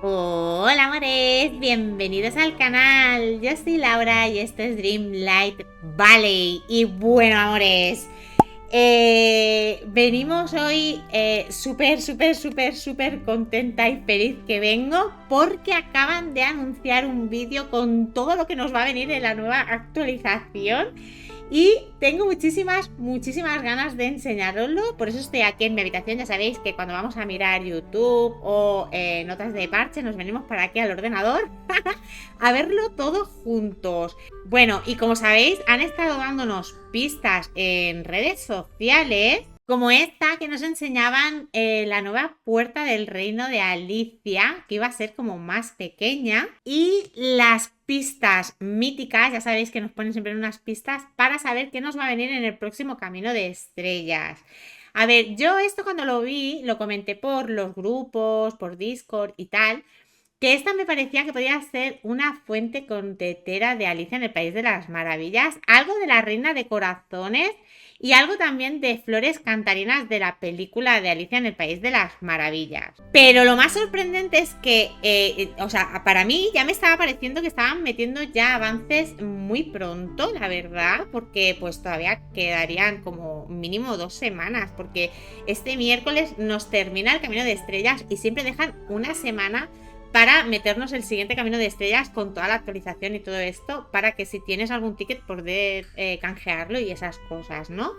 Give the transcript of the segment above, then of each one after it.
Hola amores, bienvenidos al canal. Yo soy Laura y esto es Dreamlight Valley. Y bueno amores, venimos hoy súper contenta y feliz que vengo porque acaban de anunciar un vídeo con todo lo que nos va a venir en la nueva actualización. Y tengo muchísimas ganas de enseñároslo. Por eso estoy aquí en mi habitación. Ya sabéis que cuando vamos a mirar YouTube o notas de parche, nos venimos para aquí al ordenador a verlo todo juntos. Bueno, y como sabéis, han estado dándonos pistas en redes sociales, como esta que nos enseñaban la nueva puerta del reino de Alicia, que iba a ser como más pequeña, y las pistas míticas, ya sabéis que nos ponen siempre unas pistas para saber qué nos va a venir en el próximo Camino de Estrellas. A ver, yo esto cuando lo vi, lo comenté por los grupos, por Discord y tal, que esta me parecía que podía ser una fuente con tetera de Alicia en el País de las Maravillas, algo de la Reina de Corazones y algo también de flores cantarinas de la película de Alicia en el País de las Maravillas. Pero lo más sorprendente es que, para mí ya me estaba pareciendo que estaban metiendo ya avances muy pronto, la verdad, porque pues todavía quedarían como mínimo 2 semanas, porque este miércoles nos termina el Camino de Estrellas y siempre dejan una semana para meternos el siguiente Camino de Estrellas con toda la actualización y todo esto, para que si tienes algún ticket poder canjearlo y esas cosas, ¿no?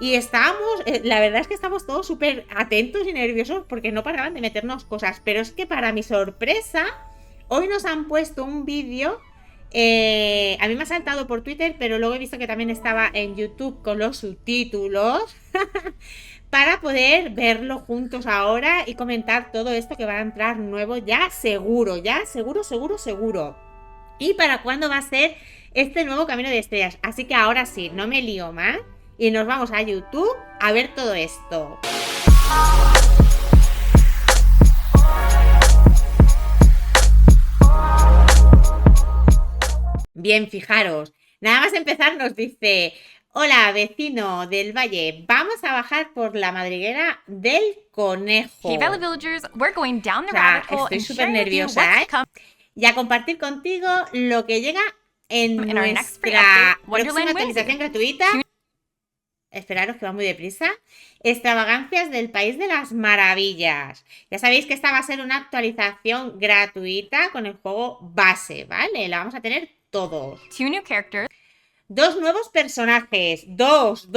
Y estábamos, la verdad es que estamos todos súper atentos y nerviosos porque no paraban de meternos cosas, pero es que para mi sorpresa, hoy nos han puesto un vídeo, a mí me ha saltado por Twitter, pero luego he visto que también estaba en YouTube con los subtítulos, para poder verlo juntos ahora y comentar todo esto que va a entrar nuevo ya seguro, seguro. ¿Y para cuándo va a ser este nuevo Camino de Estrellas? Así que ahora sí, no me lío más y nos vamos a YouTube a ver todo esto. Bien, fijaros, nada más empezar nos dice: hola vecino del valle, vamos a bajar por la madriguera del conejo. Hey Valley Villagers, we're going down O the sea, rabbit hole estoy and súper sharing with you nerviosa, what's to come y a compartir contigo lo que llega en in our next free update, nuestra próxima Wonderland actualización Whimsy. gratuita. Esperaros que va muy deprisa. Extravagancias del País de las Maravillas. Ya sabéis que esta va a ser una actualización gratuita con el juego base, ¿vale? La vamos a tener todos. 2 new characters. 2 nuevos personajes. Dos.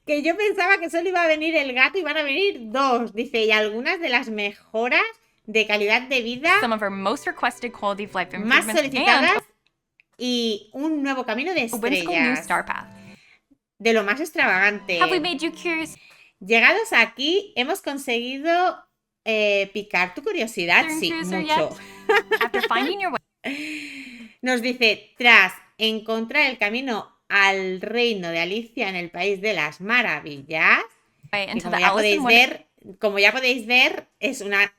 Que yo pensaba que solo iba a venir el gato y van a venir 2. Dice, y algunas de las mejoras de calidad de vida Some of our most requested quality of life más improvements solicitadas and y un nuevo camino de a whimsical new estrellas. star path. De lo más extravagante. Have we made you curious? Llegados aquí, hemos conseguido picar tu curiosidad. Sí, mucho. After finding your way. Nos dice, tras encontrar el camino al reino de Alicia en el País de las Maravillas, que Into como the ya Alice podéis in ver, es una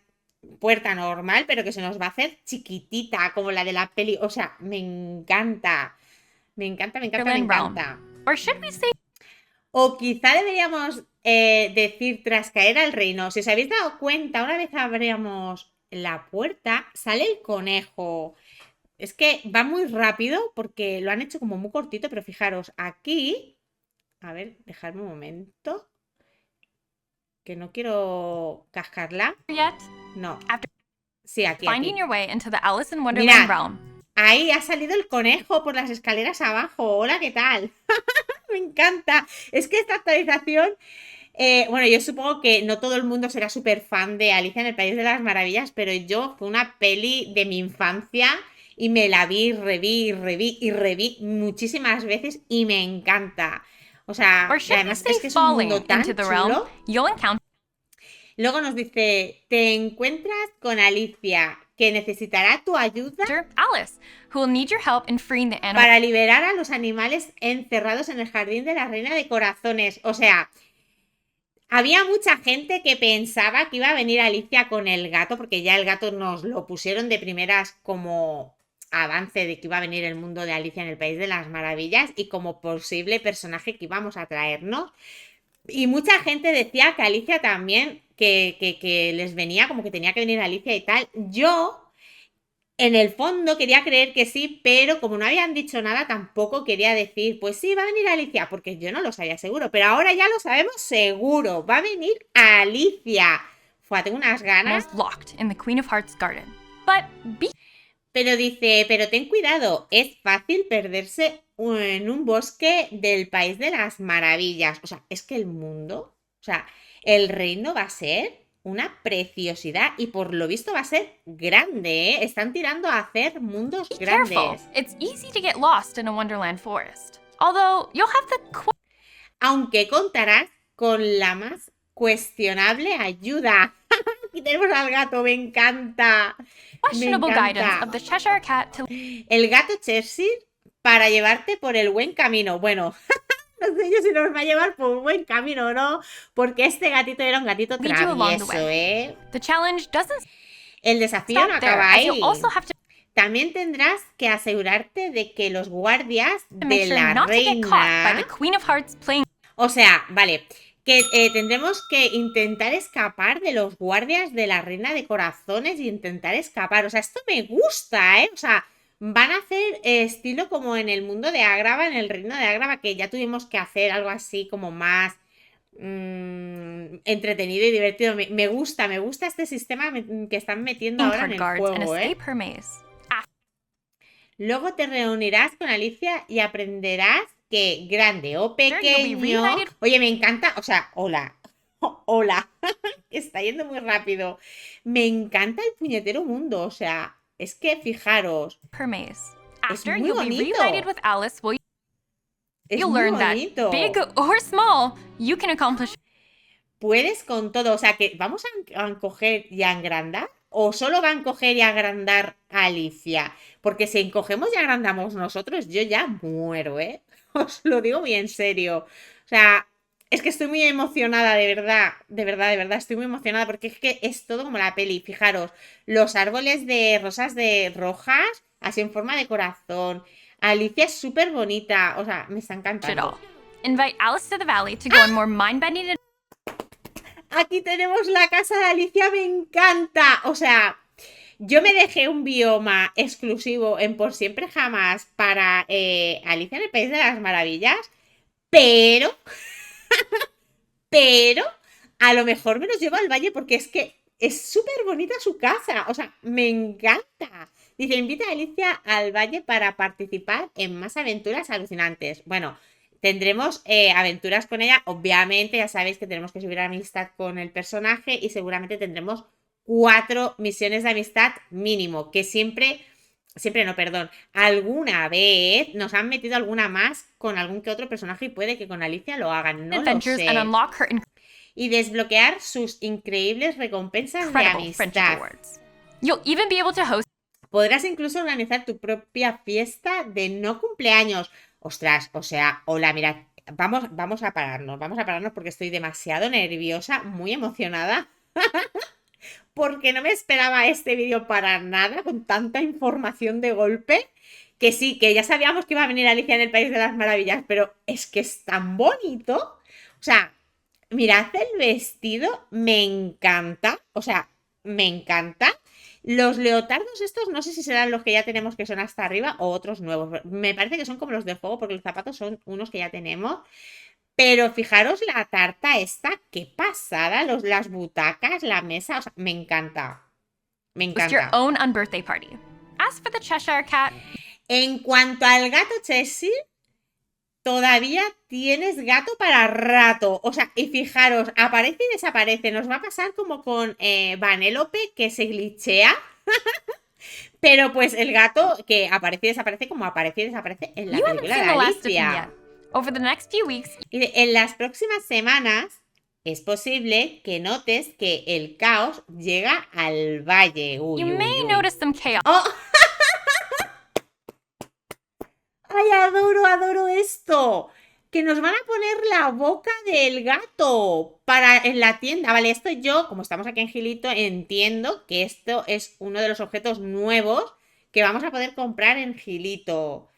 puerta normal, pero que se nos va a hacer chiquitita, como la de la peli. O sea, me encanta. Me encanta. Wonderland realm. Or should we say O quizá deberíamos decir tras caer al reino. Si os habéis dado cuenta, una vez abríamos la puerta, sale el conejo. Es que va muy rápido porque lo han hecho como muy cortito, pero fijaros, aquí... A ver, dejadme un momento. Que no quiero cascarla. yet? No. After Sí, aquí. finding your way into the Alice in Wonderland Mirad, realm. ahí ha salido el conejo por las escaleras abajo. Hola, ¿qué tal? Me encanta. Es que esta actualización... bueno, yo supongo que no todo el mundo será súper fan de Alicia en el País de las Maravillas, pero yo fue una peli de mi infancia y me la vi, reví muchísimas veces y me encanta. O sea, Or y should we además say es que es un falling mundo tan into the realm? chulo. You'll encounter Luego nos dice, te encuentras con Alicia, que necesitará tu ayuda Alice, who will need your help in freeing the animal. para liberar a los animales encerrados en el jardín de la Reina de Corazones. O sea, había mucha gente que pensaba que iba a venir Alicia con el gato, porque ya el gato nos lo pusieron de primeras como avance de que iba a venir el mundo de Alicia en el País de las Maravillas y como posible personaje que íbamos a traernos. Y mucha gente decía que Alicia también, que les venía, como que tenía que venir Alicia y tal. Yo, en el fondo, quería creer que sí, pero como no habían dicho nada, tampoco quería decir, pues sí, va a venir Alicia, porque yo no lo sabía seguro. Pero ahora ya lo sabemos seguro, va a venir Alicia. Fua, tengo unas ganas. Locked in the Queen of Hearts garden. But be Pero dice, pero ten cuidado, es fácil perderse en un bosque del País de las Maravillas. O sea, es que el mundo, o sea, el reino va a ser una preciosidad y por lo visto va a ser grande, ¿eh? Están tirando a hacer mundos careful. grandes. It's easy to get lost in a Wonderland forest. Although you'll have the Aunque contarás con la más cuestionable ayuda. Aquí tenemos al gato, me encanta. Me questionable guidance encanta. of the Cheshire Cat to El gato Cheshire para llevarte por el buen camino. Bueno, no sé yo si nos va a llevar por un buen camino o no, porque este gatito era un gatito lead you along the travieso, way. ¿eh? The challenge doesn't El desafío no stop there, acaba as ahí. you'll also have to También tendrás que asegurarte de que los guardias make de sure la not to get caught by the reina... Queen of Hearts playing. O sea, vale, que tendremos que intentar escapar de los guardias de la reina de corazones y intentar escapar. O sea, esto me gusta, ¿eh? O sea, van a hacer estilo como en el mundo de Agrava, en el reino de Agrava, que ya tuvimos que hacer algo así como más entretenido y divertido. Me gusta este sistema que están metiendo ahora en el juego, ¿eh? Luego te reunirás con Alicia y aprenderás que grande o pequeño... Oye, me encanta... O sea, hola. Hola. Está yendo muy rápido. Me encanta el puñetero mundo. O sea, es que fijaros. Es muy bonito. Es muy bonito. Big or small, you can accomplish. Puedes con todo. O sea, que vamos a encoger y a engrandar. ¿O solo va a encoger y agrandar a Alicia? Porque si encogemos y agrandamos nosotros, yo ya muero, ¿eh? Os lo digo muy en serio. O sea, es que estoy muy emocionada, de verdad. De verdad, de verdad, estoy muy emocionada porque es que es todo como la peli. Fijaros, los árboles de rosas de rojas, así en forma de corazón. Alicia es súper bonita. O sea, me está encantando. Invite Alice to the Valley to go on more mind-bending. Aquí tenemos la casa de Alicia, me encanta. O sea, yo me dejé un bioma exclusivo en Por Siempre Jamás para Alicia en el País de las Maravillas, pero a lo mejor me los llevo al valle porque es que es súper bonita su casa. O sea, me encanta. Dice, invita a Alicia al valle para participar en más aventuras alucinantes. Bueno, tendremos aventuras con ella. Obviamente, ya sabéis que tenemos que subir a amistad con el personaje y seguramente tendremos 4 misiones de amistad mínimo, que siempre no, perdón, alguna vez nos han metido alguna más con algún que otro personaje y puede que con Alicia lo hagan, no lo sé. Y desbloquear sus increíbles recompensas de amistad. Podrás incluso organizar tu propia fiesta de no cumpleaños. Ostras, o sea, hola, mirad, vamos a pararnos porque estoy demasiado nerviosa, muy emocionada. Porque no me esperaba este vídeo para nada, con tanta información de golpe. Que sí, que ya sabíamos que iba a venir Alicia en el País de las Maravillas, pero es que es tan bonito. O sea, mirad el vestido, me encanta. O sea, me encanta. Los leotardos estos, no sé si serán los que ya tenemos que son hasta arriba o otros nuevos. Me parece que son como los de juego porque los zapatos son unos que ya tenemos. Pero fijaros la tarta esta, qué pasada, las butacas, la mesa, o sea, me encanta. Me encanta. En cuanto al gato Cheshire, todavía tienes gato para rato. O sea, y fijaros, aparece y desaparece. Nos va a pasar como con Vanellope, que se glitchea. Pero pues el gato que aparece y desaparece como aparece y desaparece en la película de Alicia. En las próximas semanas es posible que notes que el caos llega al valle. Uy, ¡Oh! ¡Ay, adoro esto! Que nos van a poner la boca del gato en la tienda. Vale, esto yo, como estamos aquí en Gilito, entiendo que esto es uno de los objetos nuevos que vamos a poder comprar en Gilito.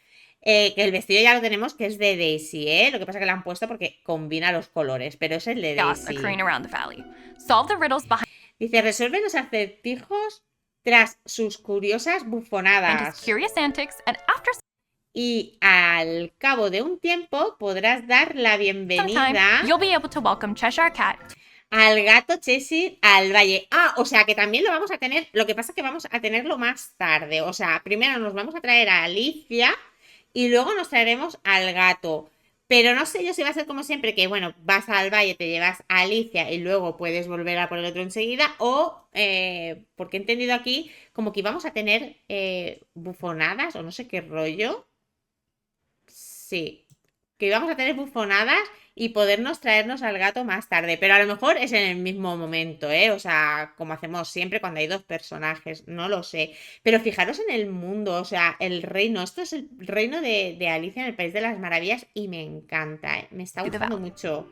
Que el vestido ya lo tenemos, que es de Daisy, ¿eh? Lo que pasa es que lo han puesto porque combina los colores, pero es el de Chaos Daisy. occurring around the valley. Solve the riddles behind Dice, resuelve los acertijos tras sus curiosas his bufonadas. curious antics, and after Y al cabo de un tiempo podrás dar la some bienvenida time, you'll be able to welcome Cheshire Cat al gato Cheshire al valle. Ah, o sea que también lo vamos a tener. Lo que pasa es que vamos a tenerlo más tarde. O sea, primero nos vamos a traer a Alicia y luego nos traeremos al gato. Pero no sé yo si va a ser como siempre, que bueno, vas al valle, te llevas a Alicia y luego puedes volver a por el otro enseguida. O, porque he entendido aquí, como que íbamos a tener bufonadas o no sé qué rollo. Sí, que íbamos a tener bufonadas y podernos traernos al gato más tarde, pero a lo mejor es en el mismo momento, ¿eh? O sea, como hacemos siempre cuando hay dos personajes, no lo sé. Pero fijaros en el mundo, o sea, el reino, esto es el reino de Alicia en el País de las Maravillas y me encanta, ¿eh? Me está gustando mucho.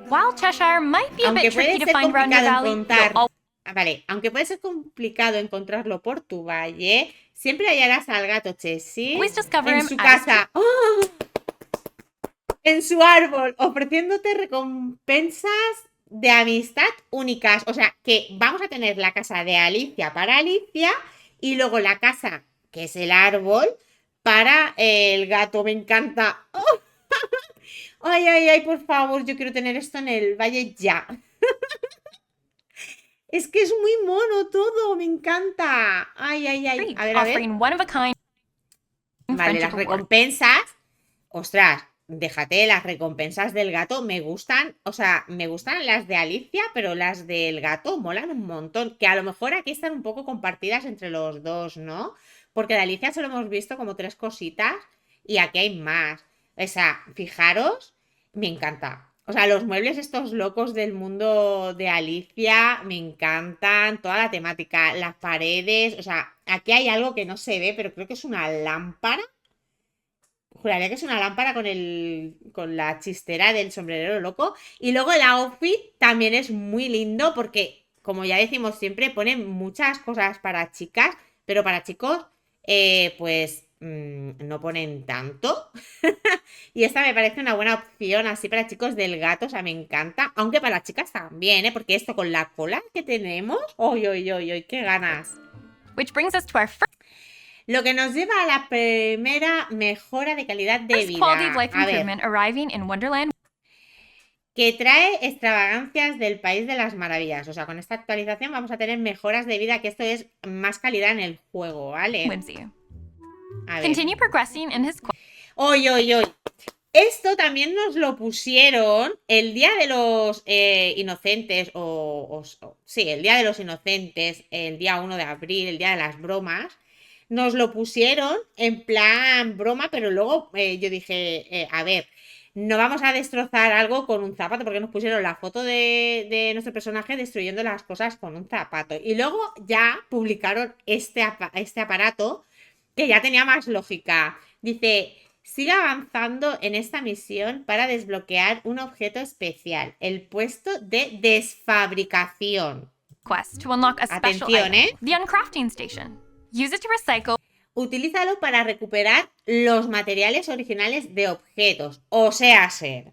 While Cheshire might be a Aunque bit puede tricky to ser find around your complicado valley, encontrar, you'll vale, aunque puede ser complicado encontrarlo por tu valle, siempre hallarás al gato Cheshire always discover en him su at his casa. ¡Oh! En su árbol, ofreciéndote recompensas de amistad únicas. O sea, que vamos a tener la casa de Alicia para Alicia y luego la casa, que es el árbol, para el gato. Me encanta. ¡Oh! Ay, ay, ay, por favor, yo quiero tener esto en el valle ya. Es que es muy mono todo, me encanta. Ay, ay, ay. treats, A ver, a ver. offering one of a kind Vale, las friendship rewards. recompensas. Ostras, déjate, las recompensas del gato me gustan, o sea, me gustan las de Alicia, pero las del gato molan un montón, que a lo mejor aquí están un poco compartidas entre los dos, ¿no? Porque de Alicia solo hemos visto como tres cositas y aquí hay más. O sea, fijaros, me encanta. O sea, los muebles estos locos del mundo de Alicia me encantan, toda la temática, las paredes, o sea, aquí hay algo que no se ve, pero creo que es una lámpara. Juraría que es una lámpara con la chistera del sombrerero loco. Y luego el outfit también es muy lindo porque, como ya decimos siempre, ponen muchas cosas para chicas, pero para chicos, pues no ponen tanto. Y esta me parece una buena opción así para chicos del gato, o sea, me encanta. Aunque para las chicas también, ¿eh? Porque esto con la cola que tenemos, ¡oy, oy, oy, oy! ¡Qué ganas! Which brings us to our first Lo que nos lleva a la primera mejora de calidad de quality of vida. life A ver, improvement arriving in Wonderland. que trae extravagancias del País de las Maravillas. O sea, con esta actualización vamos a tener mejoras de vida, que esto es más calidad en el juego, ¿vale? Whimsy. A ver. Continue progressing in his quest. ¡Oy, oy, oy! Esto también nos lo pusieron el Día de los Inocentes, sí, el Día de los Inocentes, el día 1 de abril, el Día de las Bromas. Nos lo pusieron en plan broma, pero luego yo dije, a ver, no vamos a destrozar algo con un zapato, porque nos pusieron la foto de nuestro personaje destruyendo las cosas con un zapato. Y luego ya publicaron este aparato que ya tenía más lógica. Dice, sigue avanzando en esta misión para desbloquear un objeto especial, el puesto de desfabricación. Quest to unlock a special Atención, item, the Uncrafting Station. Use it to recycle. Utilízalo para recuperar los materiales originales de objetos. O sea, ser.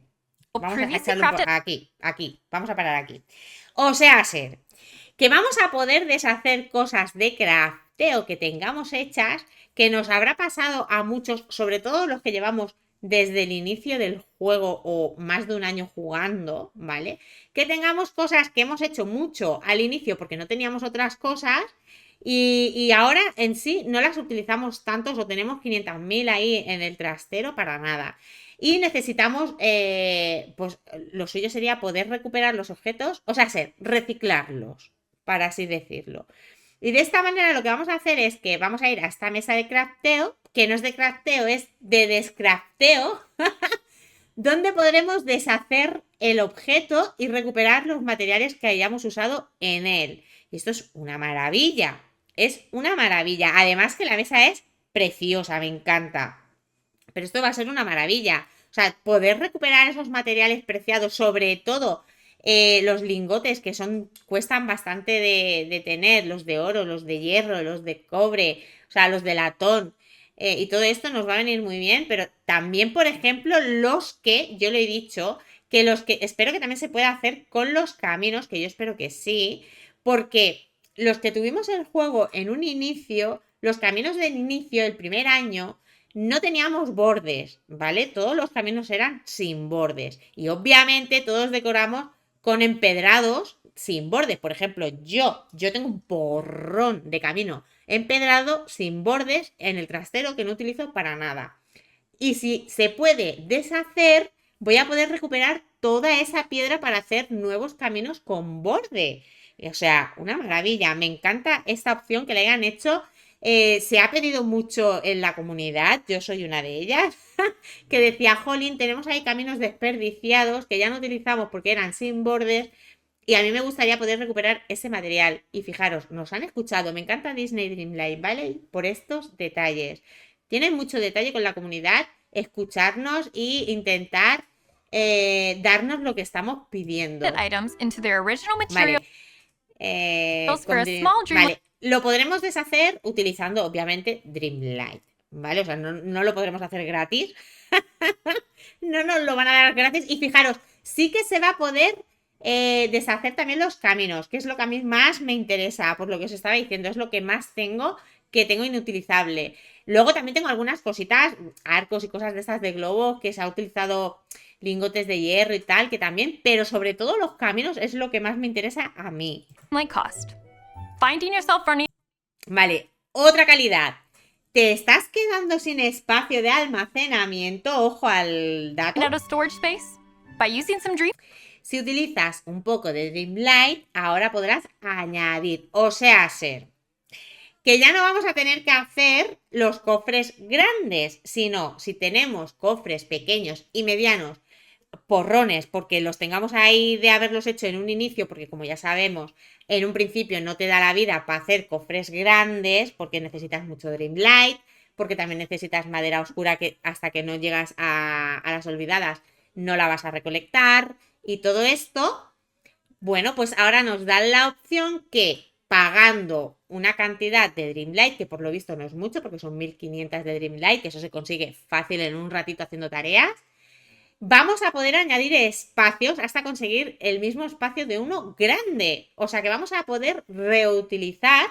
Vamos a previously echarlo crafted aquí. Vamos a parar aquí. O sea, ser. Que vamos a poder deshacer cosas de crafteo que tengamos hechas, que nos habrá pasado a muchos, sobre todo los que llevamos desde el inicio del juego o más de un año jugando, ¿vale? Que tengamos cosas que hemos hecho mucho al inicio porque no teníamos otras cosas y ahora en sí no las utilizamos tantos o tenemos 500.000 ahí en el trastero para nada. Y necesitamos, pues lo suyo sería poder recuperar los objetos, o sea, reciclarlos, para así decirlo. Y de esta manera lo que vamos a hacer es que vamos a ir a esta mesa de crafteo, que no es de crafteo, es de descrafteo, donde podremos deshacer el objeto y recuperar los materiales que hayamos usado en él. Y esto es una maravilla, es una maravilla. Además que la mesa es preciosa, me encanta. Pero esto va a ser una maravilla. O sea, poder recuperar esos materiales preciados, sobre todo los lingotes que cuestan bastante de tener, los de oro, los de hierro, los de cobre, o sea, los de latón. y todo esto nos va a venir muy bien, pero también, por ejemplo, yo le he dicho, que los que espero que también se pueda hacer con los caminos, que yo espero que sí, porque los que tuvimos el juego en un inicio, los caminos del inicio, el primer año, no teníamos bordes, ¿vale? Todos los caminos eran sin bordes. Y obviamente todos decoramos con empedrados sin bordes. Por ejemplo, yo tengo un porrón de camino empedrado sin bordes en el trastero que no utilizo para nada. Y si se puede deshacer, voy a poder recuperar toda esa piedra para hacer nuevos caminos con borde. O sea, una maravilla. Me encanta esta opción que le hayan hecho. Se ha pedido mucho en la comunidad, yo soy una de ellas, que decía, jolín, tenemos ahí caminos desperdiciados que ya no utilizamos porque eran sin bordes y a mí me gustaría poder recuperar ese material. Y fijaros, nos han escuchado, me encanta Disney Dreamlight, ¿vale? Por estos detalles. Tienen mucho detalle con la comunidad, escucharnos e intentar darnos lo que estamos pidiendo. Items into their original materials Vale. Vale, lo podremos deshacer utilizando, obviamente, Dreamlight, ¿vale? O sea, no lo podremos hacer gratis. No nos lo van a dar gratis. Y fijaros, sí que se va a poder deshacer también los caminos, que es lo que a mí más me interesa, por lo que os estaba diciendo, es lo que más tengo, que tengo inutilizable. Luego también tengo algunas cositas, arcos y cosas de estas de globo, que se ha utilizado lingotes de hierro y tal, que también, pero sobre todo los caminos es lo que más me interesa a mí. cost. Finding yourself running. Vale, otra calidad. Te estás quedando sin espacio de almacenamiento, ojo al dato. Out of storage space by using some dream. Si utilizas un poco de Dreamlight, ahora podrás añadir, o sea, que ya no vamos a tener que hacer los cofres grandes, sino si tenemos cofres pequeños y medianos, porrones, porque los tengamos ahí de haberlos hecho en un inicio, porque como ya sabemos, en un principio no te da la vida para hacer cofres grandes, porque necesitas mucho Dreamlight, porque también necesitas madera oscura que hasta que no llegas a las olvidadas no la vas a recolectar, y todo esto, bueno, pues ahora nos dan la opción que pagando una cantidad de Dreamlight, que por lo visto no es mucho, porque son 1500 de Dreamlight, que eso se consigue fácil en un ratito haciendo tareas, vamos a poder añadir espacios hasta conseguir el mismo espacio de uno grande. O sea que vamos a poder reutilizar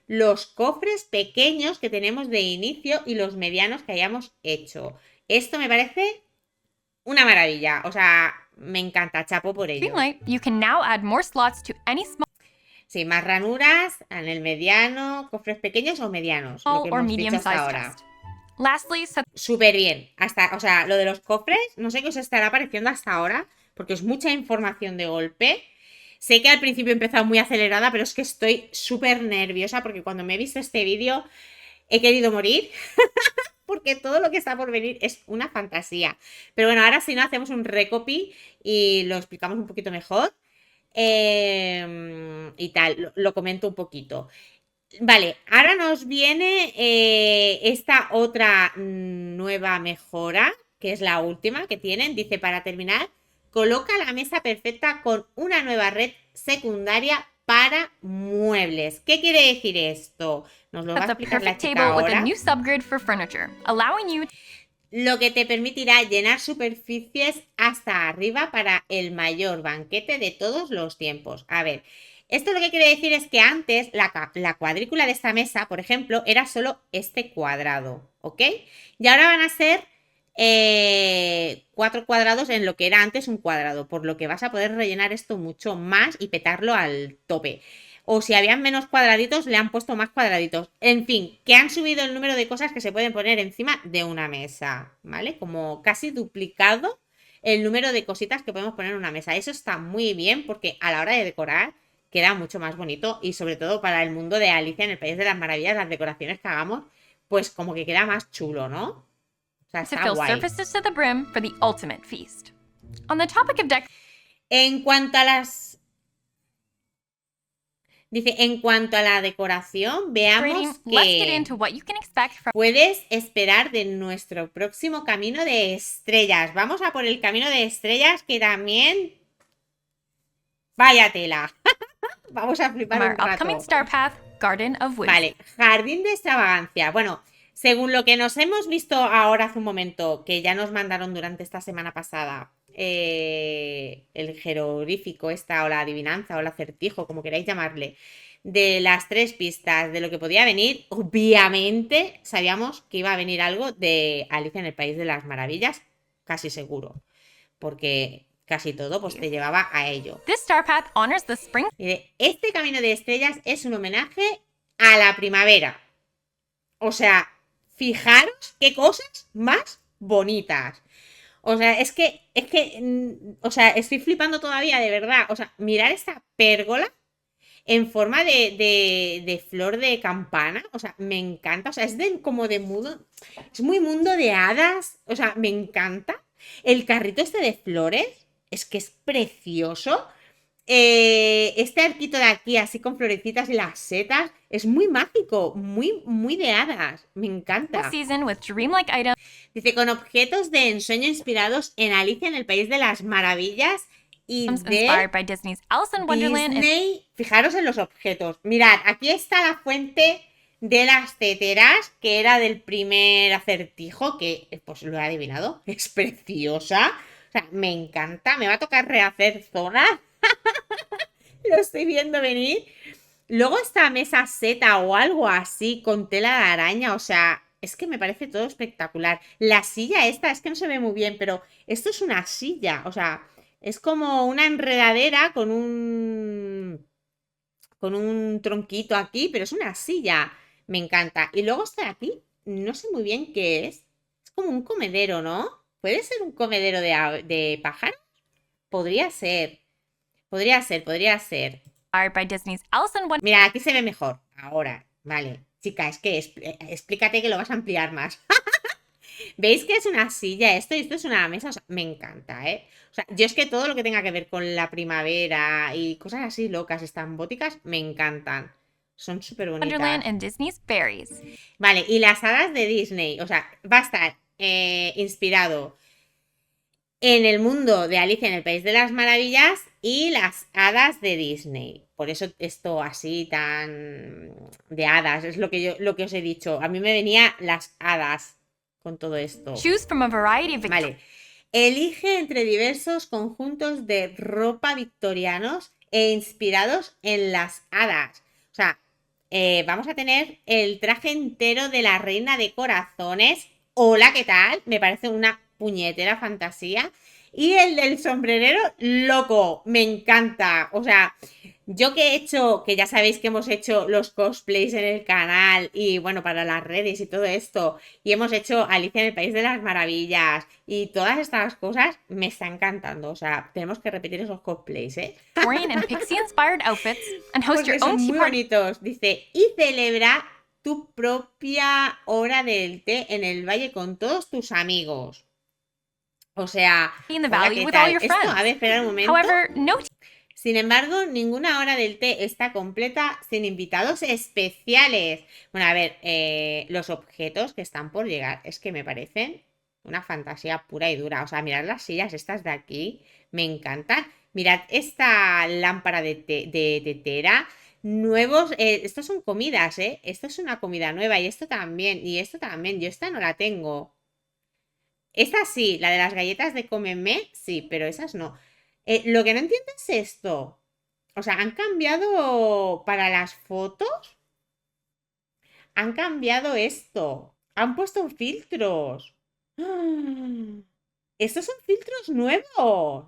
los cofres pequeños que tenemos de inicio y los medianos que hayamos hecho. Esto me parece una maravilla. O sea, me encanta, chapo por ello. You can now add more slots to any small Sí, más ranuras en el mediano, cofres pequeños o medianos, lo que or hemos medium dicho hasta sized ahora. chest. Lastly, Súper bien. O sea, lo de los cofres, no sé qué os estará pareciendo hasta ahora, porque es mucha información de golpe. Sé que al principio he empezado muy acelerada, pero es que estoy súper nerviosa porque cuando me he visto este vídeo he querido morir. Porque todo lo que está por venir es una fantasía. Pero bueno, ahora si no hacemos un recopi y lo explicamos un poquito mejor. Y tal, lo comento un poquito. Vale, ahora nos viene esta otra nueva mejora, que es la última que tienen. Dice, para terminar, coloca la mesa perfecta con una nueva red secundaria para muebles. ¿Qué quiere decir esto? Nos lo va a explicar la chica ahora. Lo que te permitirá llenar superficies hasta arriba para el mayor banquete de todos los tiempos. A ver, esto lo que quiere decir es que antes la cuadrícula de esta mesa, por ejemplo, era solo este cuadrado, ¿ok? Y ahora van a ser 4 cuadrados en lo que era antes un cuadrado, por lo que vas a poder rellenar esto mucho más y petarlo al tope. O si habían menos cuadraditos, le han puesto más cuadraditos. En fin, que han subido el número de cosas que se pueden poner encima de una mesa, ¿vale? Como casi duplicado el número de cositas que podemos poner en una mesa. Eso está muy bien porque a la hora de decorar queda mucho más bonito y sobre todo para el mundo de Alicia en el País de las Maravillas, las decoraciones que hagamos, pues como que queda más chulo, ¿no? O sea, está guay. En cuanto a las... Dice, en cuanto a la decoración, veamos que puedes esperar de nuestro próximo camino de estrellas. Vamos a por el camino de estrellas que también... Vaya tela. Vamos a flipar un rato. Star Path, Garden of Wisdom. Vale, jardín de extravagancia. Bueno, Según lo que nos hemos visto ahora hace un momento, que ya nos mandaron durante esta semana pasada, el jeroglífico esta, o la adivinanza, o el acertijo, como queráis llamarle, de las 3 pistas de lo que podía venir, obviamente sabíamos que iba a venir algo de Alicia en el País de las Maravillas, casi seguro, porque casi todo pues te llevaba a ello. This star path honors the spring. Mire, este camino de estrellas es un homenaje a la primavera. O sea, fijaros qué cosas más bonitas. O sea, o sea, estoy flipando todavía, de verdad. O sea, mirar esta pérgola en forma de flor de campana. O sea, me encanta. O sea, como de mundo. Es muy mundo de hadas. O sea, me encanta. El carrito este de flores. Es que es precioso. Este arquito de aquí, así con florecitas y las setas, es muy mágico, muy de hadas. Me encanta. Season with dreamlike items. Dice, con objetos de ensueño inspirados en Alicia en el País de las Maravillas y Inspired by Disney's Alice in Wonderland. Disney. Fijaros en los objetos. Mirad, aquí está la fuente de las teteras, que era del primer acertijo, que pues lo he adivinado. Es preciosa. O sea, me encanta. Me va a tocar rehacer zonas. Lo estoy viendo venir. Luego esta mesa seta o algo así con tela de araña, o sea, es que me parece todo espectacular. La silla esta, es que no se ve muy bien, pero esto es una silla, o sea, es como una enredadera con un tronquito aquí, pero es una silla. Me encanta. Y luego está aquí, no sé muy bien qué es. Es como un comedero, ¿no? ¿Puede ser un comedero de pájaros? Podría ser. Podría ser. Inspired by Disney's Alice in Wonderland. Mira, aquí se ve mejor. Ahora, vale. Chica, es que explícate que lo vas a ampliar más. ¿Veis que es una silla esto? Y esto es una mesa. O sea, me encanta, ¿eh? O sea, yo es que todo lo que tenga que ver con la primavera y cosas así locas, estambóticas, me encantan. Son súper bonitas. Wonderland and Disney's Fairies. Vale, y las hadas de Disney. O sea, va a estar inspirado en el mundo de Alicia en el País de las Maravillas y las hadas de Disney. Por eso esto así tan de hadas, es lo que os he dicho. A mí me venía las hadas con todo esto. Choose from a variety of. Vale. Elige entre diversos conjuntos de ropa victorianos e inspirados en las hadas. O sea, vamos a tener el traje entero de la Reina de Corazones. Hola, ¿qué tal? Me parece una puñetera fantasía. Y el del sombrerero, loco, me encanta. O sea, yo que he hecho, que ya sabéis que hemos hecho los cosplays en el canal y bueno, para las redes y todo esto, y hemos hecho Alicia en el País de las Maravillas y todas estas cosas, me está encantando. O sea, tenemos que repetir esos cosplays, ¿eh? Victorian and Pixie inspired outfits and host Porque your son own muy tea party. bonitos. Dice, y celebra tu propia hora del té en el valle con todos tus amigos. O sea, In the hola, valley ¿qué with all tal? your Esto, friends. a ver, esperad un momento. However, no Sin embargo, ninguna hora del té está completa sin invitados especiales. Bueno, a ver, los objetos que están por llegar es que me parecen una fantasía pura y dura. O sea, mirad las sillas estas de aquí, me encantan. Mirad esta lámpara de tetera. Nuevos, estos son comidas, ¿eh? Esto es una comida nueva y esto también, y esto también. Yo esta no la tengo. Esta sí, la de las galletas de cómeme, sí, pero esas no. Lo que no entiendo es esto. O sea, han cambiado para las fotos. Han cambiado esto. Han puesto filtros. ¡Ah! Estos son filtros nuevos.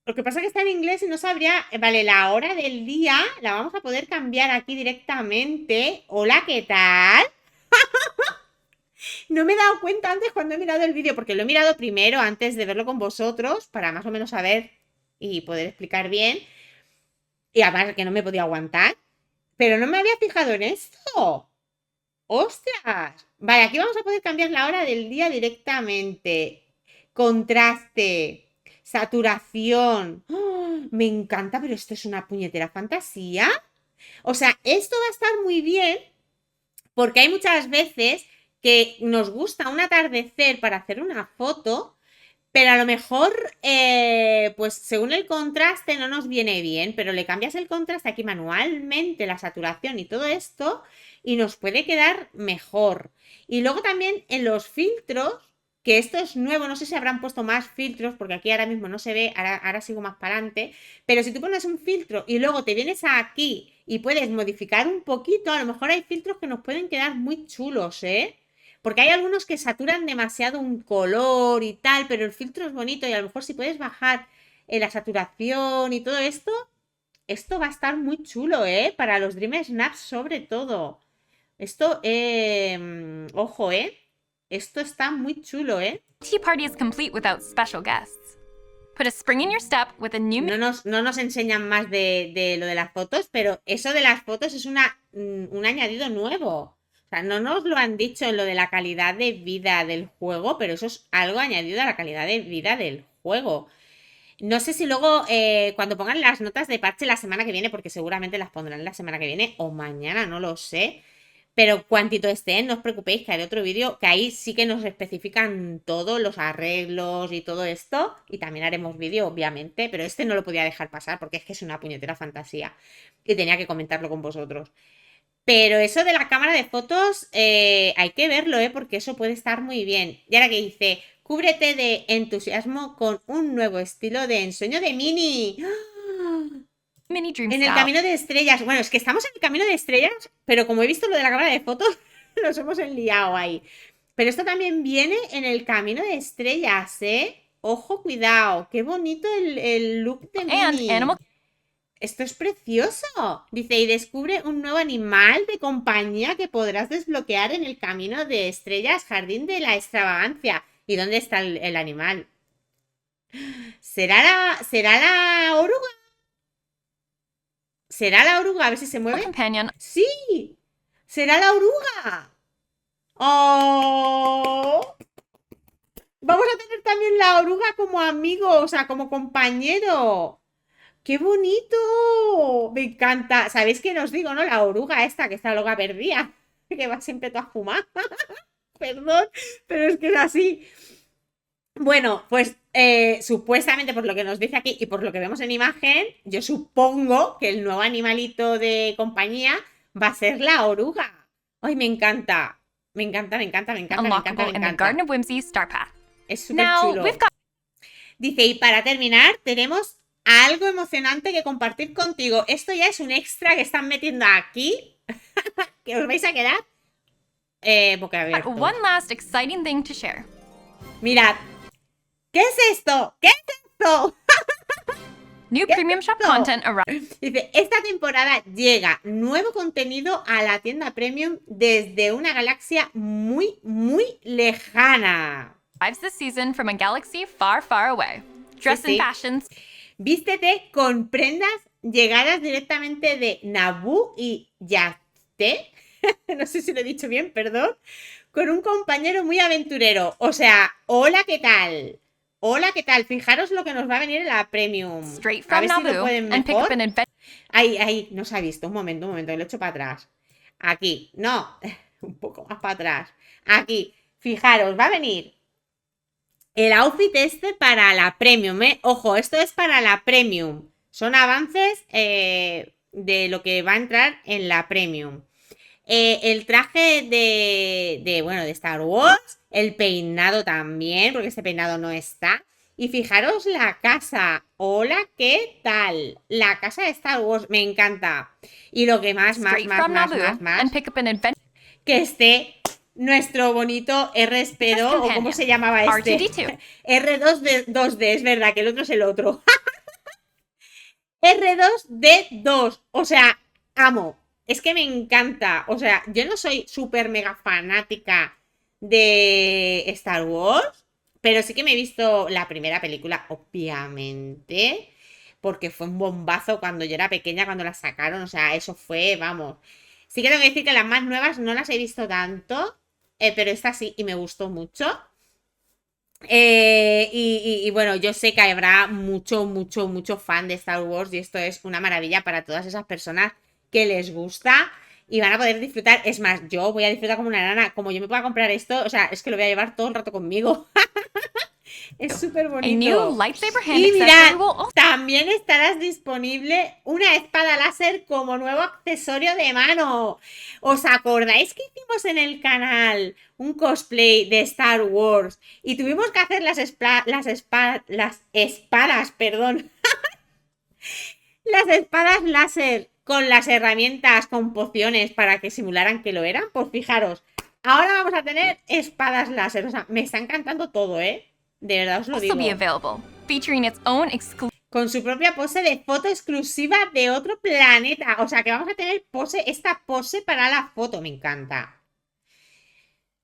Lo que pasa es que está en inglés y no sabría. Vale, la hora del día la vamos a poder cambiar aquí directamente. Hola, ¿qué tal? No me he dado cuenta antes cuando he mirado el vídeo, porque lo he mirado primero antes de verlo con vosotros, para más o menos saber y poder explicar bien. Y además que no me podía aguantar. Pero no me había fijado en esto. ¡Ostras! Vale, aquí vamos a poder cambiar la hora del día directamente. Contraste. Saturación. ¡Oh! Me encanta, pero esto es una puñetera fantasía. O sea, esto va a estar muy bien porque hay muchas veces que nos gusta un atardecer para hacer una foto, Pero a lo mejor, pues según el contraste no nos viene bien, pero le cambias el contraste aquí manualmente, la saturación y todo esto, y nos puede quedar mejor. Y luego también en los filtros, que esto es nuevo, no sé si habrán puesto más filtros, porque aquí ahora mismo no se ve, ahora sigo más para adelante, pero si tú pones un filtro y luego te vienes aquí y puedes modificar un poquito, a lo mejor hay filtros que nos pueden quedar muy chulos, ¿eh? Porque hay algunos que saturan demasiado un color y tal, pero el filtro es bonito y a lo mejor si puedes bajar la saturación y todo esto, esto va a estar muy chulo, ¿eh? Para los Dream Snaps sobre todo. Esto, ojo, ¿eh? Esto está muy chulo, ¿eh? Tea party is complete without special guests. Put a spring in your step with a new... No nos enseñan más de lo de las fotos, pero eso de las fotos es un añadido nuevo. O sea, no nos lo han dicho en lo de la calidad de vida del juego, pero eso es algo añadido a la calidad de vida del juego. No sé si luego, cuando pongan las notas de parche la semana que viene, porque seguramente las pondrán la semana que viene o mañana, no lo sé. Pero cuantito estén, no os preocupéis que haré otro vídeo que ahí sí que nos especifican todos los arreglos y todo esto. Y también haremos vídeo, obviamente, pero este no lo podía dejar pasar porque es que es una puñetera fantasía. Y tenía que comentarlo con vosotros. Pero eso de la cámara de fotos hay que verlo, porque eso puede estar muy bien. Y ahora que dice, cúbrete de entusiasmo con un nuevo estilo de ensueño de Mini. Mini Dream En el Style. camino de estrellas. Bueno, es que estamos en el camino de estrellas, pero como he visto lo de la cámara de fotos, nos hemos enliado ahí. Pero esto también viene en el camino de estrellas, ¿eh? Ojo, cuidado. Qué bonito el look de Mini. Esto es precioso. Dice, y descubre un nuevo animal de compañía que podrás desbloquear en el camino de estrellas, jardín de la extravagancia. ¿Y dónde está el animal? ¿Será la oruga? ¿Será la oruga? A ver si se mueve. Companion. Sí, será la oruga. ¡Oh! Vamos a tener también la oruga como amigo, o sea, como compañero. ¡Qué bonito! Me encanta. ¿Sabéis qué os digo, no? La oruga esta que está loca perdida, que va siempre toda fumada. Perdón, pero es que es así. Bueno, pues supuestamente por lo que nos dice aquí y por lo que vemos en imagen, yo supongo que el nuevo animalito de compañía va a ser la oruga. ¡Ay, me encanta! Me encanta, me encanta, me encanta, me encanta, me In the encanta. Garden of Whimsy Star Path. Es súper Now, chulo. we've got... Dice, y para terminar, tenemos algo emocionante que compartir contigo. Esto ya es un extra que están metiendo aquí, que os vais a quedar boquiabiertos. One last exciting thing to share. Mirad. ¿Qué es esto? ¿Qué es esto? New Premium Shop content arrived. Dice, esta temporada llega nuevo contenido a la tienda Premium desde una galaxia muy, muy lejana. Arrives this season from a galaxy far, far away. Dress Sí, sí. in fashions. Vístete con prendas llegadas directamente de Naboo y Yazte. No sé si lo he dicho bien, perdón. Con un compañero muy aventurero. O sea, hola, ¿qué tal? Hola, ¿qué tal? Fijaros lo que nos va a venir en la Premium. Straight A from ver si lo Naboo pueden and pick up mejor. an adventure. Ahí, no se ha visto. Un momento, lo he hecho para atrás. Aquí, no, un poco más para atrás. Aquí, fijaros, va a venir el outfit este para la Premium, ¿eh? Ojo, esto es para la Premium. Son avances de lo que va a entrar en la Premium. El traje de Star Wars. El peinado también, porque este peinado no está. Y fijaros la casa. Hola, ¿qué tal? La casa de Star Wars, me encanta. Y lo que más, Straight from Naboo and pick up an adventure. que esté nuestro bonito R-Spedo, o cómo se llamaba este. R2D2. R2D2, es verdad, que el otro es el otro. R2D2, o sea, amo. Es que me encanta. O sea, yo no soy súper mega fanática de Star Wars, pero sí que me he visto la primera película, obviamente, porque fue un bombazo cuando yo era pequeña, cuando la sacaron. O sea, eso fue, vamos. Sí que tengo que decir que las más nuevas no las he visto tanto, pero esta sí, y me gustó mucho. Y bueno, yo sé que habrá mucho fan de Star Wars, y esto es una maravilla para todas esas personas que les gusta y van a poder disfrutar. Es más, yo voy a disfrutar como una nana. Como yo me pueda comprar esto, o sea, es que lo voy a llevar todo el rato conmigo. Es súper A new bonito. lightsaber hand Y accessory mirad, will also también estará disponible una espada láser como nuevo accesorio de mano. ¿Os acordáis que hicimos en el canal un cosplay de Star Wars y tuvimos que hacer las espadas, perdón, las espadas láser con las herramientas, con pociones para que simularan que lo eran? Pues fijaros, ahora vamos a tener espadas láser. O sea, me está encantando todo, ¿eh? De verdad os lo be digo. available, featuring its own exclusive Con su propia pose de foto exclusiva de otro planeta. O sea, que vamos a tener esta pose para la foto. Me encanta.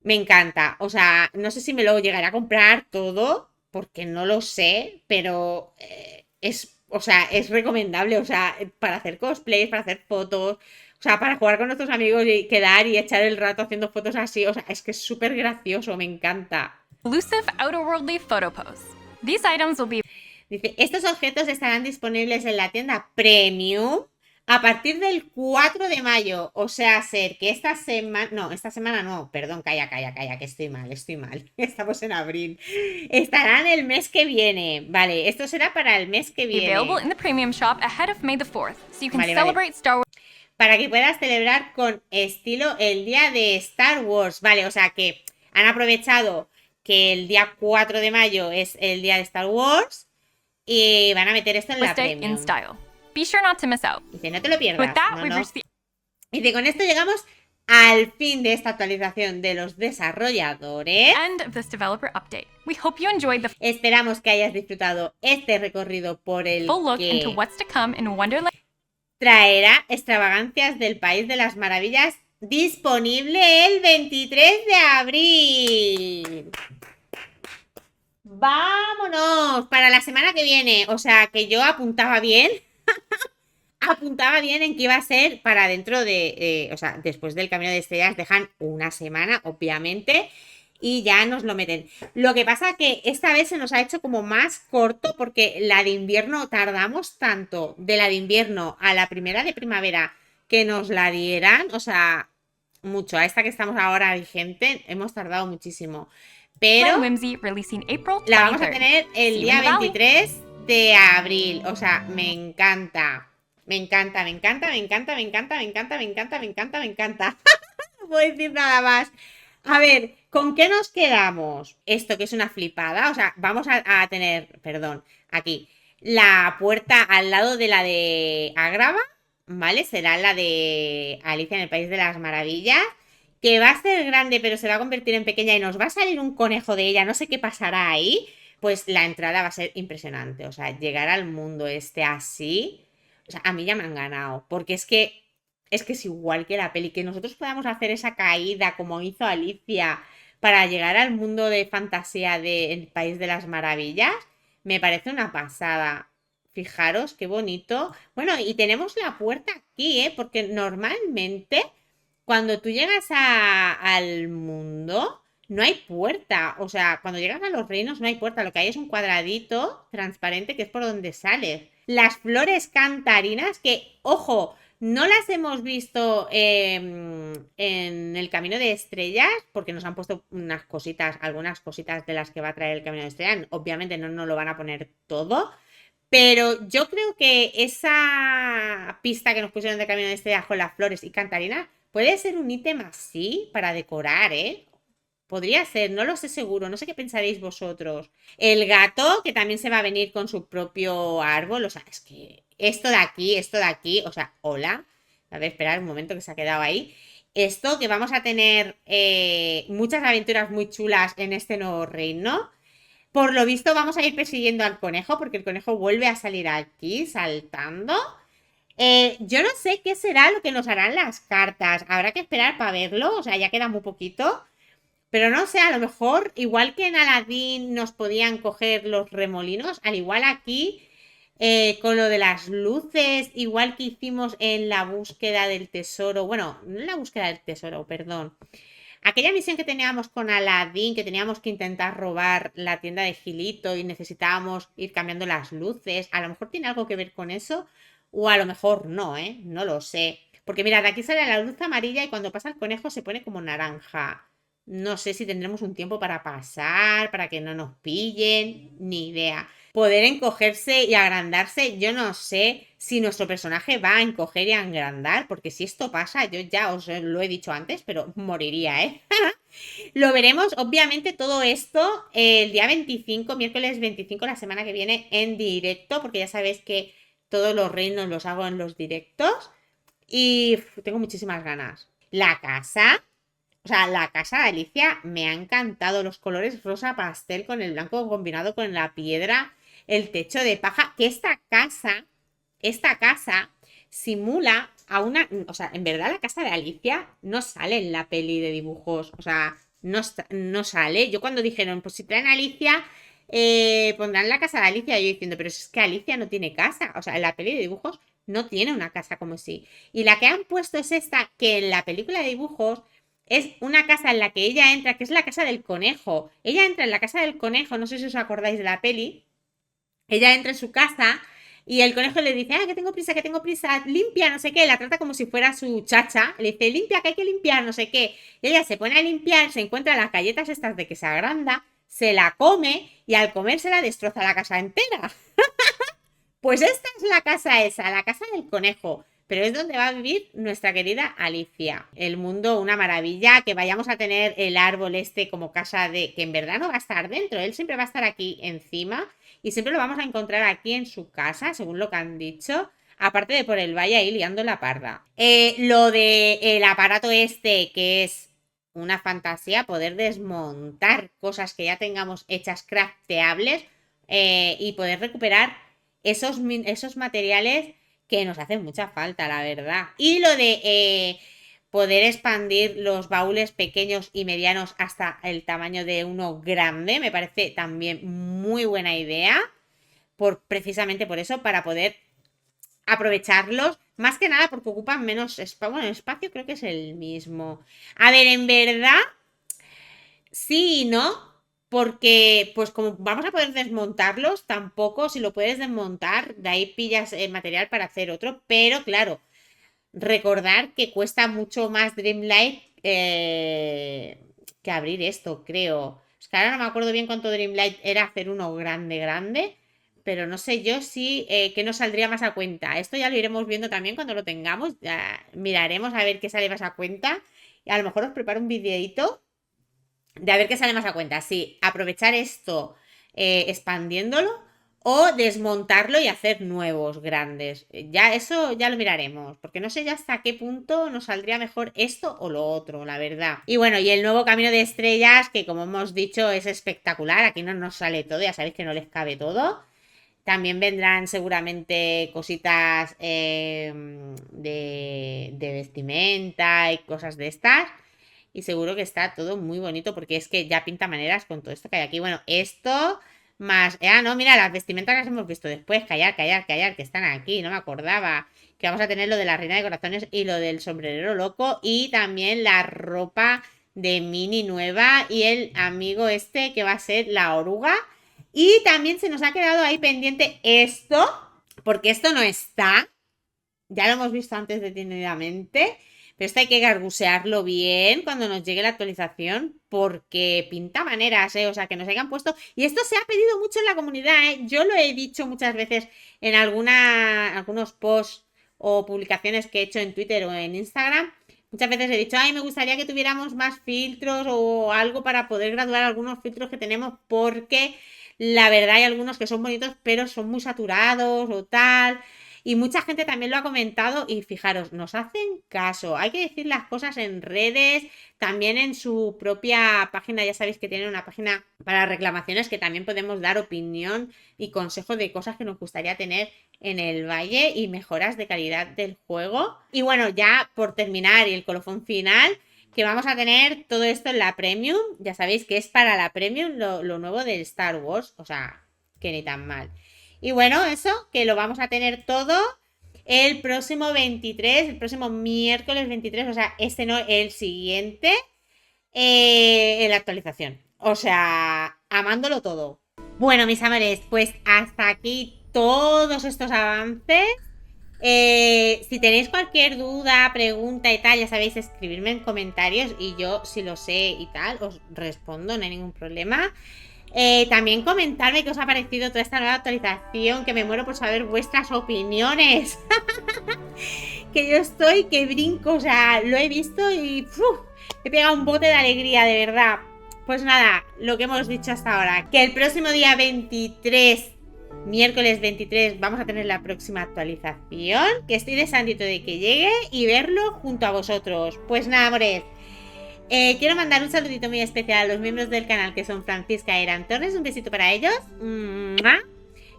Me encanta. O sea, no sé si me lo llegaré a comprar todo, porque no lo sé, pero o sea, es recomendable. O sea, para hacer cosplays, para hacer fotos, o sea, para jugar con nuestros amigos y quedar y echar el rato haciendo fotos así. O sea, es que es súper gracioso, me encanta. outerworldly photo pose. These items will be Dice, estos objetos estarán disponibles en la tienda Premium a partir del 4 de mayo. O sea, ser que esta semana no, perdón, calla, que estoy mal. Estamos en abril. Estarán el mes que viene. Vale, esto será para el mes que available viene. in the premium shop ahead of May the 4th, so you can Vale, celebrate Star Wars. Para que puedas celebrar con estilo el día de Star Wars. Vale, o sea que han aprovechado que el día 4 de mayo es el día de Star Wars y van a meter esto en la Day in Premium. style. Be sure not to miss out. Dice, no te lo pierdas. With that, no, we've no. reached the Dice, con esto llegamos al fin de esta actualización de los desarrolladores. end of this developer update. We hope you enjoyed the Esperamos que hayas disfrutado este recorrido por el full look que into what's to come in Wonderland. traerá Extravagancias del País de las Maravillas, disponible el 23 de abril. ¡Vámonos! Para la semana que viene. O sea, que yo apuntaba bien. Apuntaba bien en que iba a ser para dentro de... o sea, después del Camino de Estrellas dejan una semana, obviamente, y ya nos lo meten. Lo que pasa que esta vez se nos ha hecho como más corto porque la de invierno tardamos tanto, de la de invierno a la primera de primavera, que nos la dieran, o sea, mucho. A esta que estamos ahora vigente, hemos tardado muchísimo. Pero Whimsy releasing April 23rd. la vamos a tener el See you día in the valley. 23 de abril. O sea, me encanta. Me encanta, me encanta, me encanta, me encanta, me encanta, me encanta, me encanta, me encanta. No puedo decir nada más. A ver, ¿con qué nos quedamos? Esto que es una flipada. O sea, vamos a tener, perdón, aquí, la puerta al lado de la de Agrava, ¿vale? Será la de Alicia en el País de las Maravillas, que va a ser grande, pero se va a convertir en pequeña y nos va a salir un conejo de ella. No sé qué pasará ahí. Pues la entrada va a ser impresionante. O sea, llegar al mundo este así. O sea, a mí ya me han ganado. Porque es igual que la peli. Que nosotros podamos hacer esa caída como hizo Alicia para llegar al mundo de fantasía del País de las Maravillas, me parece una pasada. Fijaros qué bonito. Bueno, y tenemos la puerta aquí, ¿eh? Porque normalmente cuando tú llegas al mundo, no hay puerta. O sea, cuando llegas a los reinos no hay puerta. Lo que hay es un cuadradito transparente que es por donde sales. Las flores cantarinas, que, ojo, no las hemos visto en el Camino de Estrellas, porque nos han puesto unas cositas, algunas cositas de las que va a traer el Camino de Estrellas. Obviamente no nos lo van a poner todo, pero yo creo que esa pista que nos pusieron de Camino de Estrellas con las flores y cantarinas puede ser un ítem así para decorar, ¿eh? Podría ser, no lo sé seguro, no sé qué pensaréis vosotros. El gato, que también se va a venir con su propio árbol, o sea, es que esto de aquí, o sea, hola. A ver, esperar un momento que se ha quedado ahí. Esto que vamos a tener muchas aventuras muy chulas en este nuevo reino. Por lo visto vamos a ir persiguiendo al conejo, porque el conejo vuelve a salir aquí saltando. Yo no sé qué será lo que nos harán las cartas. Habrá que esperar para verlo, o sea, ya queda muy poquito. Pero no sé, a lo mejor, igual que en Aladdin nos podían coger los remolinos, al igual aquí, con lo de las luces, igual que hicimos en la búsqueda del tesoro, bueno, no en la búsqueda del tesoro, perdón. Aquella misión que teníamos con Aladdin, que teníamos que intentar robar la tienda de Gilito y necesitábamos ir cambiando las luces, a lo mejor tiene algo que ver con eso, o a lo mejor no, ¿eh? No lo sé. Porque mirad, aquí sale la luz amarilla y cuando pasa el conejo se pone como naranja. No sé si tendremos un tiempo para pasar, para que no nos pillen, ni idea. Poder encogerse y agrandarse, yo no sé si nuestro personaje va a encoger y a agrandar, porque si esto pasa, yo ya os lo he dicho antes, pero moriría, ¿eh? Lo veremos, obviamente, todo esto el día 25, miércoles 25, la semana que viene, en directo, porque ya sabéis que todos los reinos los hago en los directos. Y tengo muchísimas ganas. La casa, o sea, la casa de Alicia me ha encantado. Los colores rosa pastel con el blanco combinado con la piedra, el techo de paja. Que esta casa simula a una. O sea, en verdad la casa de Alicia no sale en la peli de dibujos. O sea, no sale. Yo cuando dijeron, pues si traen a Alicia, pondrán la casa de Alicia. Yo diciendo, pero es que Alicia no tiene casa. O sea, en la peli de dibujos no tiene una casa como si. Y la que han puesto es esta, que en la película de dibujos es una casa en la que ella entra, que es la casa del conejo. Ella entra en la casa del conejo, no sé si os acordáis de la peli. Ella entra en su casa y el conejo le dice, que tengo prisa, limpia, no sé qué. La trata como si fuera su chacha. Le dice, limpia, que hay que limpiar, no sé qué. Y ella se pone a limpiar, se encuentra las galletas estas de que se agranda, se la come y al comérsela destroza la casa entera. Pues esta es la casa esa, la casa del conejo. Pero es donde va a vivir nuestra querida Alicia. El mundo, una maravilla. Que vayamos a tener el árbol este como casa de. Que en verdad no va a estar dentro. Él siempre va a estar aquí encima. Y siempre lo vamos a encontrar aquí en su casa, según lo que han dicho. Aparte de por el valle ahí liando la parda. Lo de el aparato este, que es una fantasía, poder desmontar cosas que ya tengamos hechas crafteables. Y poder recuperar esos materiales que nos hacen mucha falta, la verdad. Y lo de poder expandir los baúles pequeños y medianos hasta el tamaño de uno grande, me parece también muy buena idea. Precisamente por eso, para poder aprovecharlos. Más que nada porque ocupan menos espacio. Bueno, el espacio creo que es el mismo. A ver, en verdad, sí y no. Porque, pues como vamos a poder desmontarlos, tampoco si lo puedes desmontar, de ahí pillas el material para hacer otro. Pero claro, recordar que cuesta mucho más Dreamlight que abrir esto, creo. Es que ahora no me acuerdo bien cuánto Dreamlight era hacer uno grande, grande. Pero no sé yo si que nos saldría más a cuenta. Esto ya lo iremos viendo también cuando lo tengamos. Ya miraremos a ver qué sale más a cuenta. Y a lo mejor os preparo un videito de a ver qué sale más a cuenta. Si aprovechar esto expandiéndolo o desmontarlo y hacer nuevos grandes. Ya eso ya lo miraremos, porque no sé ya hasta qué punto nos saldría mejor esto o lo otro, la verdad. Y bueno, y el nuevo camino de estrellas, que como hemos dicho es espectacular. Aquí no nos sale todo, ya sabéis que no les cabe todo. También vendrán seguramente cositas de vestimenta y cosas de estas. Y seguro que está todo muy bonito porque es que ya pinta maneras con todo esto que hay aquí. Bueno, esto más. No, mira, las vestimentas las hemos visto después. Callar, callar, callar, que están aquí. No me acordaba. Que vamos a tener lo de la reina de corazones y lo del sombrerero loco. Y también la ropa de Mini nueva. Y el amigo este que va a ser la oruga. Y también se nos ha quedado ahí pendiente esto. Porque esto no está. Ya lo hemos visto antes detenidamente. Pero esto hay que gargusearlo bien cuando nos llegue la actualización, porque pinta maneras, ¿eh? O sea, que nos hayan puesto. Y esto se ha pedido mucho en la comunidad, ¿eh? Yo lo he dicho muchas veces en algunos posts o publicaciones que he hecho en Twitter o en Instagram. Muchas veces he dicho, ay, me gustaría que tuviéramos más filtros o algo para poder graduar algunos filtros que tenemos, porque la verdad hay algunos que son bonitos, pero son muy saturados o tal. Y mucha gente también lo ha comentado y fijaros, nos hacen caso. Hay que decir las cosas en redes, también en su propia página. Ya sabéis que tienen una página para reclamaciones que también podemos dar opinión y consejo de cosas que nos gustaría tener en el valle y mejoras de calidad del juego. Y bueno, ya por terminar y el colofón final, que vamos a tener todo esto en la Premium. Ya sabéis que es para la Premium lo nuevo del Star Wars. O sea, que ni tan mal. Y bueno, eso, que lo vamos a tener todo el próximo 23, el próximo miércoles 23, o sea, este no, el siguiente, en la actualización. O sea, amándolo todo. Bueno, mis amores, pues hasta aquí todos estos avances. Si tenéis cualquier duda, pregunta y tal, ya sabéis, escribirme en comentarios y yo, si lo sé y tal, os respondo, no hay ningún problema. También comentarme qué os ha parecido toda esta nueva actualización, que me muero por saber vuestras opiniones. Que yo estoy, que brinco, o sea, lo he visto y he pegado un bote de alegría, de verdad. Pues nada, lo que hemos dicho hasta ahora, que el próximo día 23, miércoles 23, vamos a tener la próxima actualización, que estoy deseandito de que llegue y verlo junto a vosotros. Pues nada, amores, quiero mandar un saludito muy especial a los miembros del canal, que son Francisca y Eran Torres. Un besito para ellos.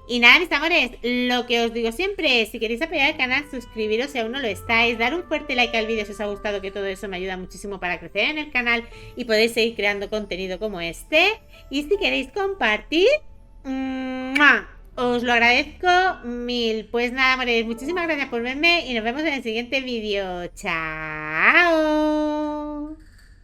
Y nada, mis amores, lo que os digo siempre, si queréis apoyar el canal, suscribiros si aún no lo estáis, dar un fuerte like al vídeo si os ha gustado, que todo eso me ayuda muchísimo para crecer en el canal y poder seguir creando contenido como este. Y si queréis compartir, os lo agradezco mil. Pues nada, amores, muchísimas gracias por verme y nos vemos en el siguiente vídeo. ¡Chao!